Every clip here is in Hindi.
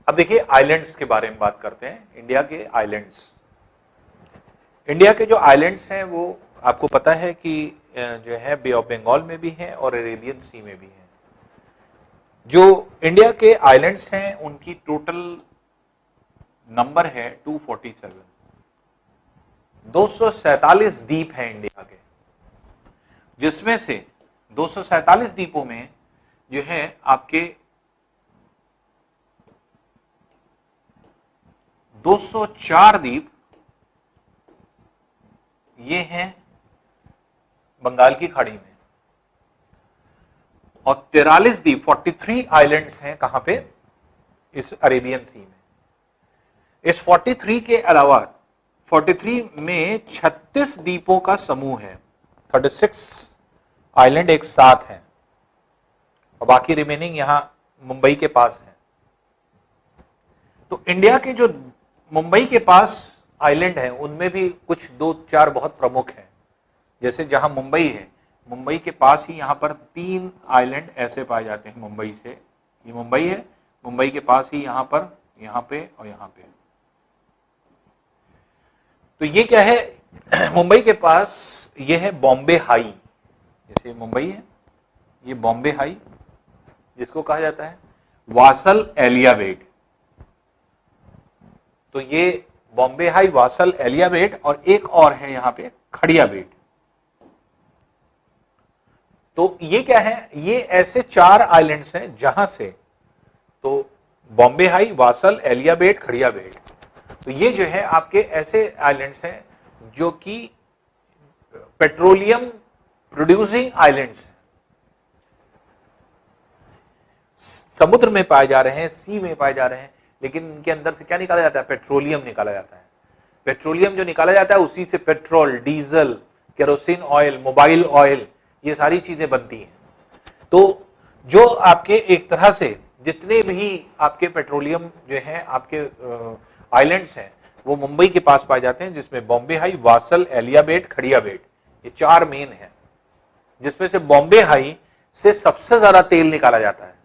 अब देखिए आइलैंड्स के बारे में बात करते हैं। इंडिया के आइलैंड्स, इंडिया के जो आइलैंड्स हैं वो आपको पता है कि जो है बे ऑफ बंगाल में भी है और अरेबियन सी में भी है। जो इंडिया के आइलैंड्स हैं उनकी टोटल नंबर है 247। 247 द्वीप हैं इंडिया के, जिसमें से 247 द्वीपों में जो है आपके 204 द्वीप ये हैं बंगाल की खाड़ी में और 43 द्वीप 43 आइलैंड्स हैं कहां पे, इस अरेबियन सी में। इस 43 के अलावा 43 में 36 द्वीपों का समूह है, 36 आइलैंड एक साथ हैं और बाकी रिमेनिंग यहां मुंबई के पास है। तो इंडिया के जो मुंबई के पास आइलैंड हैं उनमें भी कुछ 2-4 बहुत प्रमुख हैं। जैसे जहां मुंबई है, मुंबई के पास ही यहां पर 3 आइलैंड ऐसे पाए जाते हैं मुंबई से। ये मुंबई है, मुंबई के पास ही यहां पर, यहां पे और यहां पे। तो ये क्या है, मुंबई के पास ये है बॉम्बे हाई। जैसे मुंबई है, ये बॉम्बे हाई जिसको कहा जाता है, वासल एलियाबेट। तो ये बॉम्बे हाई, वासल एलियाबेट और एक और है यहां पे खड़िया बेट। तो ये क्या है, ये ऐसे 4 आइलैंड्स हैं जहां से, तो बॉम्बे हाई, वासल, एलियाबेट, खड़िया बेट। तो ये जो है आपके ऐसे आइलैंड्स हैं जो कि पेट्रोलियम प्रोड्यूसिंग आइलैंड्स हैं, समुद्र में पाए जा रहे हैं, सी में पाए जा रहे हैं, लेकिन इनके अंदर से क्या निकाला जाता है, पेट्रोलियम निकाला जाता है। पेट्रोलियम जो निकाला जाता है उसी से petrol, diesel, kerosene oil, mobile oil, ये सारी चीजें बनती हैं। तो जो आपके एक तरह से जितने भी आपके पेट्रोलियम जो है आपके आइलैंड्स हैं वो मुंबई के पास पाए जाते हैं, जिसमें बॉम्बे हाई, वासल, एलियाबेट, खड़िया बेट, ये 4 मेन हैं, जिसमें से बॉम्बे हाई से सबसे ज्यादा तेल निकाला जाता है।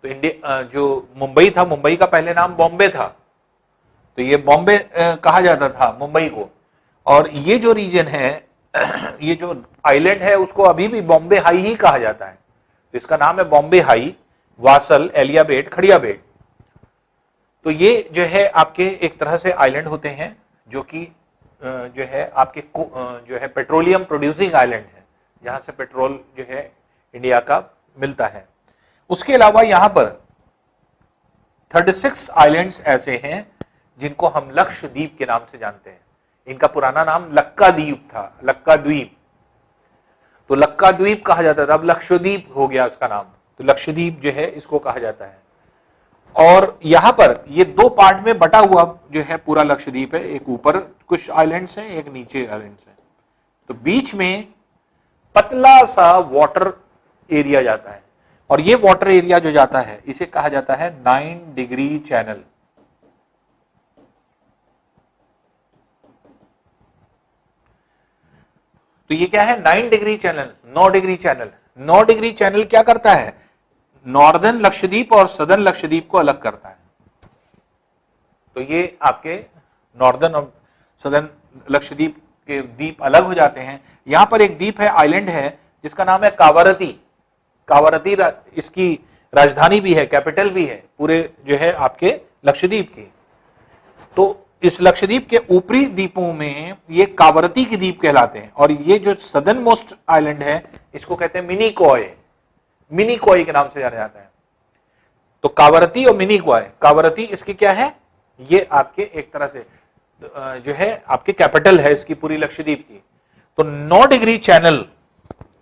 तो इंडिया जो मुंबई था, मुंबई का पहले नाम बॉम्बे था, तो ये बॉम्बे कहा जाता था मुंबई को। और ये जो रीजन है, ये जो आइलैंड है उसको अभी भी बॉम्बे हाई ही कहा जाता है। तो इसका नाम है बॉम्बे हाई, वासल, एलियाबेट, खड़िया बेट। तो ये जो है आपके एक तरह से आइलैंड होते हैं जो कि जो है आपके जो है पेट्रोलियम प्रोड्यूसिंग आइलैंड है, जहां से पेट्रोल जो है इंडिया का मिलता है। उसके अलावा यहां पर 36 आइलैंड्स ऐसे हैं जिनको हम लक्षद्वीप के नाम से जानते हैं। इनका पुराना नाम लक्काद्वीप था, लक्काद्वीप। तो लक्काद्वीप कहा जाता था, अब लक्षद्वीप हो गया उसका नाम। तो लक्षद्वीप जो है इसको कहा जाता है। और यहां पर ये 2 पार्ट में बटा हुआ जो है पूरा लक्षद्वीप है, एक ऊपर कुछ आइलैंड्स हैं, एक नीचे आइलैंड्स हैं। तो बीच में पतला सा वाटर एरिया जाता है और ये वाटर एरिया जो जाता है इसे कहा जाता है 9 डिग्री चैनल। तो ये क्या है, 9 degree channel, 9 degree channel. 9 degree channel क्या करता है, नॉर्दर्न लक्षद्वीप और सदर्न लक्षद्वीप को अलग करता है। तो ये आपके नॉर्दर्न और सदर्न लक्षद्वीप के द्वीप अलग हो जाते हैं। यहां पर एक द्वीप है, आइलैंड है, जिसका नाम है कावारती। कावारती इसकी राजधानी भी है, कैपिटल भी है पूरे जो है आपके लक्षद्वीप की। तो इस लक्षद्वीप के ऊपरी द्वीपों में ये कावारती के द्वीप कहलाते हैं। और ये जो सदर्न मोस्ट आइलैंड है इसको कहते हैं मिनिकॉय, मिनिकॉय के नाम से जाना जाता है। तो कावारती और मिनिकॉय, कावारती इसकी क्या है, ये आपके एक तरह से जो है आपके कैपिटल है इसकी पूरी लक्षद्वीप की। तो 9 डिग्री चैनल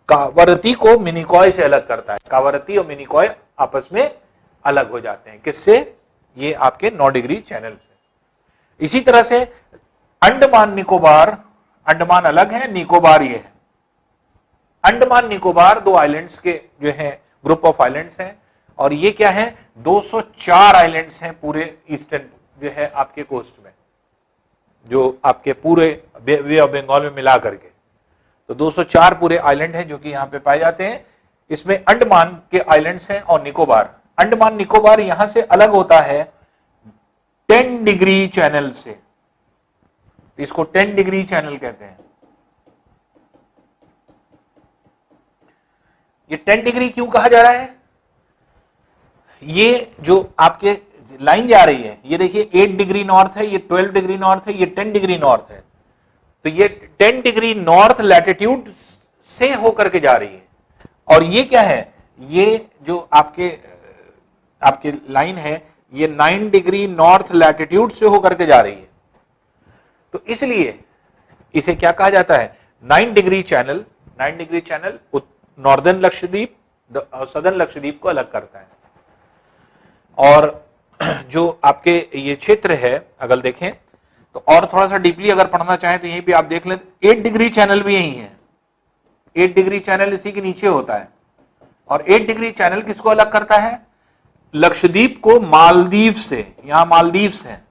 कावारती को मिनिकॉय से अलग करता है। कावारती और मिनिकॉय आपस में अलग हो जाते हैं, किससे, ये आपके 9 डिग्री चैनल से। इसी तरह से अंडमान निकोबार, अंडमान अलग है, निकोबार ये है। अंडमान निकोबार 2 आइलैंड्स के जो है ग्रुप ऑफ आइलैंड्स हैं और ये क्या है, 204 आइलैंड्स हैं पूरे ईस्टर्न जो है आपके कोस्ट में, जो आपके पूरे बे ऑफ बंगाल में मिला करके। तो 204 पूरे आइलैंड हैं जो कि यहां पे पाए जाते हैं। इसमें अंडमान के आइलैंड्स हैं और निकोबार। अंडमान निकोबार यहां से अलग होता है 10 डिग्री चैनल से, इसको 10 डिग्री चैनल कहते हैं। ये 10 डिग्री क्यों कहा जा रहा है? ये जो आपके लाइन जा रही है, ये देखिए 8 डिग्री नॉर्थ है, ये 12 डिग्री नॉर्थ है, ये 10 डिग्री नॉर्थ है। तो ये 10 डिग्री नॉर्थ लैटिट्यूड से होकर के जा रही है। और ये क्या है? ये जो आपके लाइन है, ये 9 डिग्री नॉर्थ लैटिट्यूड से होकर के जा रही है। तो इसलिए इसे क्या कहा जाता है? 9 degree channel. 9 degree channel northern Lakshadweep और सदर्न लक्षद्वीप को अलग करता है। और जो आपके ये क्षेत्र है, अगर देखें तो और थोड़ा सा डीपली अगर पढ़ना चाहें तो यहीं पे आप देख लें, 8 डिग्री चैनल भी यही है। 8 डिग्री चैनल इसी के नीचे होता है। और 8 डिग्री चैनल किसको अलग करता है? लक्षद्वीप को मालदीव से। यहां मालदीव्स हैं,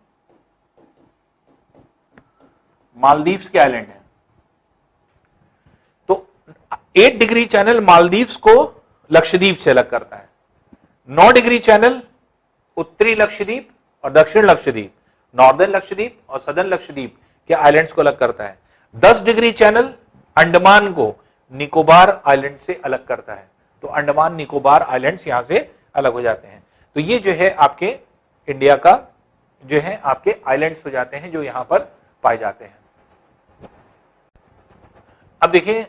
मालदीव्स के आइलैंड है। तो 8 डिग्री चैनल मालदीव्स को लक्षद्वीप से अलग करता है। 9 डिग्री चैनल उत्तरी लक्षद्वीप और दक्षिण लक्षद्वीप, नॉर्दर्न लक्षद्वीप और सदर्न लक्षद्वीप के आइलैंड्स को अलग करता है। 10 डिग्री चैनल अंडमान को निकोबार आइलैंड से अलग करता है। तो अंडमान निकोबार आइलैंड्स यहां से अलग हो जाते हैं। तो ये जो है आपके इंडिया का जो है आपके आइलैंड्स हो जाते हैं जो यहां पर पाए जाते हैं। अब देखिए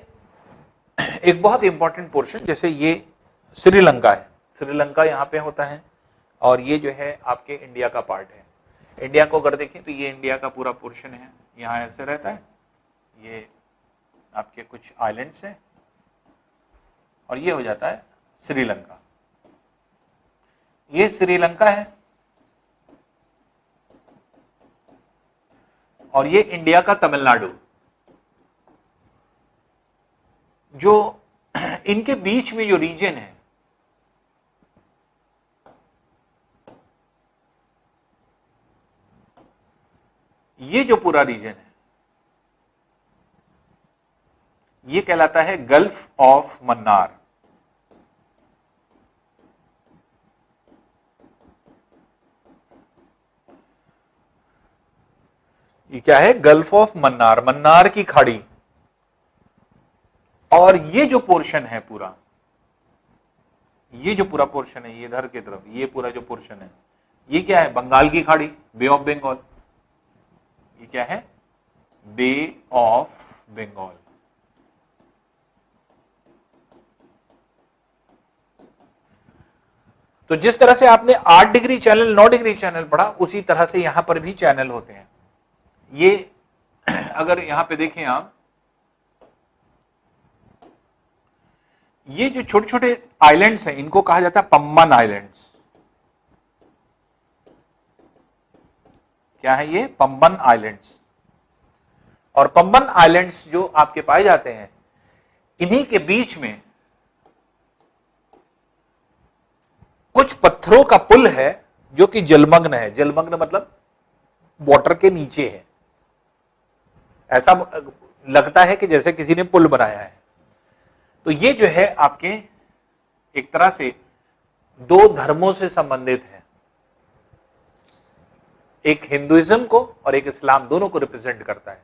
एक बहुत इंपॉर्टेंट पोर्शन, जैसे ये श्रीलंका है, श्रीलंका यहां पे होता है और ये जो है आपके इंडिया का पार्ट है। इंडिया को अगर देखें तो ये इंडिया का पूरा पोर्शन है, यहां ऐसे रहता है, ये आपके कुछ आइलैंड्स हैं और ये हो जाता है श्रीलंका। ये श्रीलंका है और ये इंडिया का तमिलनाडु। जो इनके बीच में जो रीजन है, ये जो पूरा रीजन है, ये कहलाता है गल्फ ऑफ मन्नार। ये क्या है? गल्फ ऑफ मन्नार, मन्नार की खाड़ी। और ये जो पोर्शन है पूरा, ये जो पूरा पोर्शन है, ये इधर की तरफ ये पूरा जो पोर्शन है, ये क्या है? बंगाल की खाड़ी, बे ऑफ बंगाल। ये क्या है? बे ऑफ बंगाल। तो जिस तरह से आपने 8 डिग्री चैनल 9 डिग्री चैनल पढ़ा, उसी तरह से यहां पर भी चैनल होते हैं। ये अगर यहां पे देखें आप, ये जो छोटे छोटे आइलैंड्स हैं इनको कहा जाता है पम्बन आइलैंड्स। क्या है ये? पम्बन आइलैंड्स। और पम्बन आइलैंड्स जो आपके पाए जाते हैं, इन्हीं के बीच में कुछ पत्थरों का पुल है जो कि जलमग्न है। जलमग्न मतलब वाटर के नीचे है। ऐसा लगता है कि जैसे किसी ने पुल बनाया है। तो ये जो है आपके एक तरह से दो धर्मों से संबंधित है, एक हिंदुइज्म को और एक इस्लाम, दोनों को रिप्रेजेंट करता है।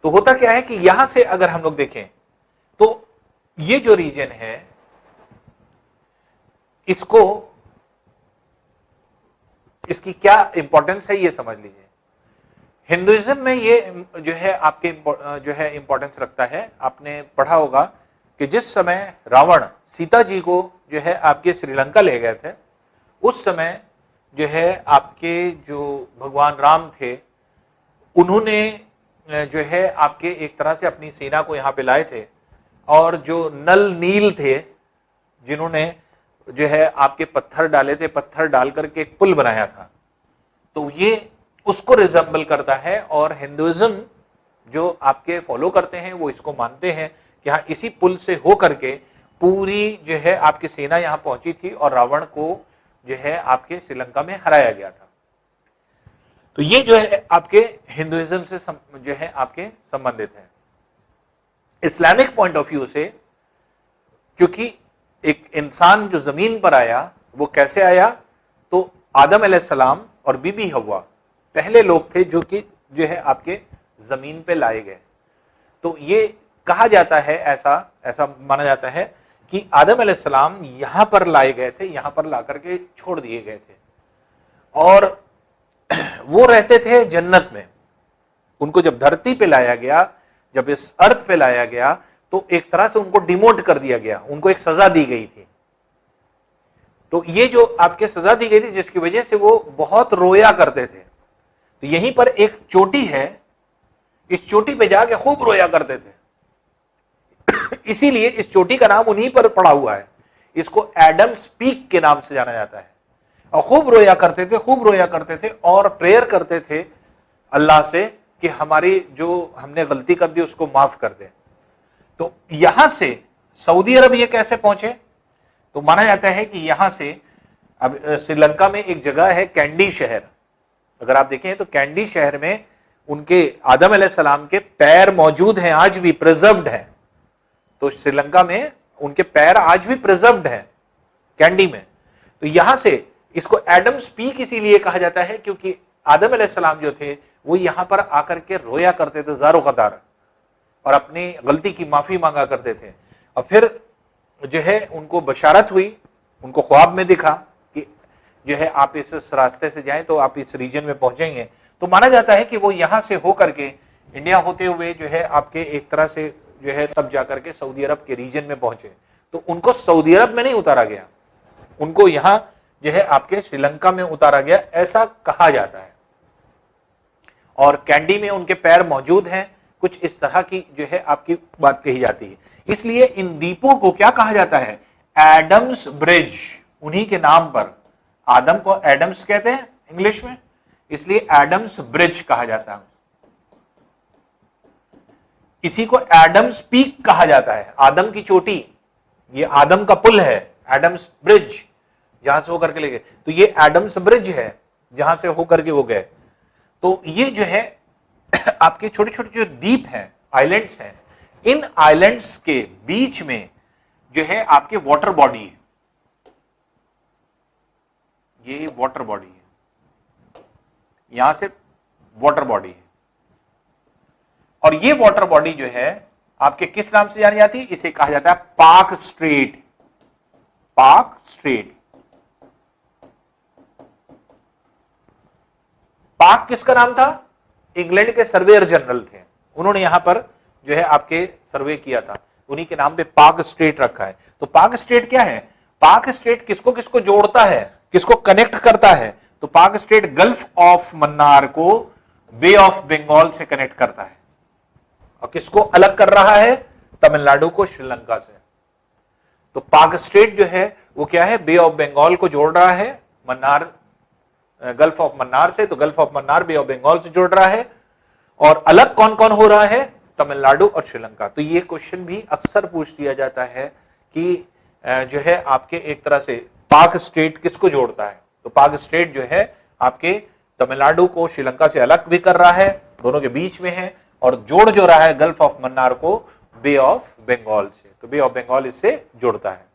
तो होता क्या है कि यहां से अगर हम लोग देखें तो ये जो रीजन है, इसकी क्या इंपॉर्टेंस है ये समझ लीजिए। हिंदुइज्म में ये जो है आपके जो है इंपॉर्टेंस रखता है। आपने पढ़ा होगा कि जिस समय रावण सीता जी को जो है आपके श्रीलंका ले गए थे, उस समय जो है आपके जो भगवान राम थे, उन्होंने जो है आपके एक तरह से अपनी सेना को यहां पे लाए थे, और जो नल नील थे जिन्होंने जो है आपके पत्थर डाले थे, पत्थर डाल करके एक पुल बनाया था, तो ये उसको रिजेंबल करता है। और हिंदुइज्म जो आपके फॉलो करते हैं वो इसको मानते हैं कि हाँ, इसी पुल से हो करके पूरी जो है आपकी सेना यहां पहुंची थी और रावण को जो है आपके श्रीलंका में हराया गया था। तो ये जो है आपके हिंदुइज्म से जो है आपके संबंधित है। इस्लामिक पॉइंट ऑफ व्यू से, क्योंकि एक इंसान जो जमीन पर आया वो कैसे आया, तो आदम अलैहिस्सलाम और बीबी हवा पहले लोग थे जो कि जो है आपके जमीन पे लाए गए। तो ये कहा जाता है, ऐसा माना जाता है कि आदम अलैहिस्सलाम यहां पर लाए गए थे, यहां पर ला करके छोड़ दिए गए थे और वो रहते थे जन्नत में। उनको जब धरती पे लाया गया, जब इस अर्थ पे लाया गया, तो एक तरह से उनको डिमोट कर दिया गया, उनको एक सजा दी गई थी। तो ये जो आपके सजा दी गई थी, जिसकी वजह से वो बहुत रोया करते थे। तो यहीं पर एक चोटी है, इस चोटी पे जाके खूब रोया करते थे। इसीलिए इस चोटी का नाम उन्हीं पर पड़ा हुआ है। इसको एडम्स पीक के नाम से जाना जाता है। और खूब रोया करते थे, खूब रोया करते थे और प्रेयर करते थे अल्लाह से कि हमारी जो हमने गलती कर दी उसको माफ कर दे। तो यहां से सऊदी अरब ये कैसे पहुंचे? तो माना जाता है कि यहां से, अब श्रीलंका में एक जगह है कैंडी शहर, अगर आप देखें तो कैंडी शहर में उनके आदम अलैहिस्सलाम के पैर मौजूद हैं, आज भी प्रिजर्व्ड हैं। तो श्रीलंका में उनके पैर आज भी प्रिजर्व्ड हैं कैंडी में। तो यहां से इसको एडम्स पीक इसीलिए कहा जाता है क्योंकि आदम अलैहिस्सलाम जो थे वो यहां पर आकर के रोया करते थे ज़ारो क़दार और अपनी गलती की माफी मांगा करते थे। और फिर जो है उनको बशारत हुई, उनको ख्वाब में दिखा कि जो है आप इस रास्ते से जाएं तो आप इस रीजन में पहुंचेंगे। तो माना जाता है कि वो यहां से होकर के इंडिया होते हुए जो है आपके एक तरह से जो है तब जाकर के सऊदी अरब के रीजन में पहुंचे। तो उनको सऊदी अरब में नहीं उतारा गया, उनको यहां जो है आपके श्रीलंका में उतारा गया, ऐसा कहा जाता है। और कैंडी में उनके पैर मौजूद हैं, कुछ इस तरह की जो है आपकी बात कही जाती है। इसलिए इन द्वीपों को क्या कहा जाता है? एडम्स ब्रिज, उन्हीं के नाम पर। आदम को एडम्स कहते हैं इंग्लिश में, इसलिए एडम्स ब्रिज कहा जाता है। इसी को एडम्स पीक कहा जाता है, आदम की चोटी, ये आदम का पुल है, एडम्स ब्रिज, जहां से होकर के ले गए। तो ये एडम्स ब्रिज है जहां से होकर के वो गए। तो ये जो है आपके छोटे छोटे जो द्वीप हैं, आइलैंड्स हैं, इन आइलैंड्स के बीच में जो है आपके वाटर बॉडी है, ये वाटर बॉडी है, यहां से वाटर बॉडी है। और ये वाटर बॉडी जो है आपके किस नाम से जानी जाती है? इसे कहा जाता है पाक स्ट्रेट। पाक स्ट्रेट। पाक किसका नाम था? इंग्लैंड के सर्वेयर जनरल थे, उन्होंने यहां पर जो है आपके सर्वे किया था, उन्हीं के नाम पे पाक स्ट्रेट रखा है। तो पाक स्ट्रेट क्या है? पाक स्ट्रेट किसको किसको जोड़ता है, किसको कनेक्ट करता है? तो पाक स्ट्रेट गल्फ ऑफ मन्नार को बे ऑफ बंगाल से कनेक्ट करता है। और किसको अलग कर रहा है? तमिलनाडु को श्रीलंका से। तो पाक स्ट्रेट जो है वो क्या है? बे ऑफ बंगाल को जोड़ रहा है मन्नार, गल्फ ऑफ मन्नार से। तो gulf of Mannar bay of Bengal से जोड़ रहा है। और अलग कौन कौन हो रहा है? तमिलनाडु और श्रीलंका। तो ये क्वेश्चन भी अक्सर पूछ दिया जाता है कि जो है आपके एक तरह से पाक स्टेट किसको जोड़ता है? तो पाक स्टेट जो है आपके तमिलनाडु को श्रीलंका से अलग भी कर रहा है, दोनों के बीच में है, और जोड़ जो रहा है गल्फ ऑफ मन्नार को बे ऑफ बंगाल से। तो बे ऑफ बंगाल इससे जोड़ता है।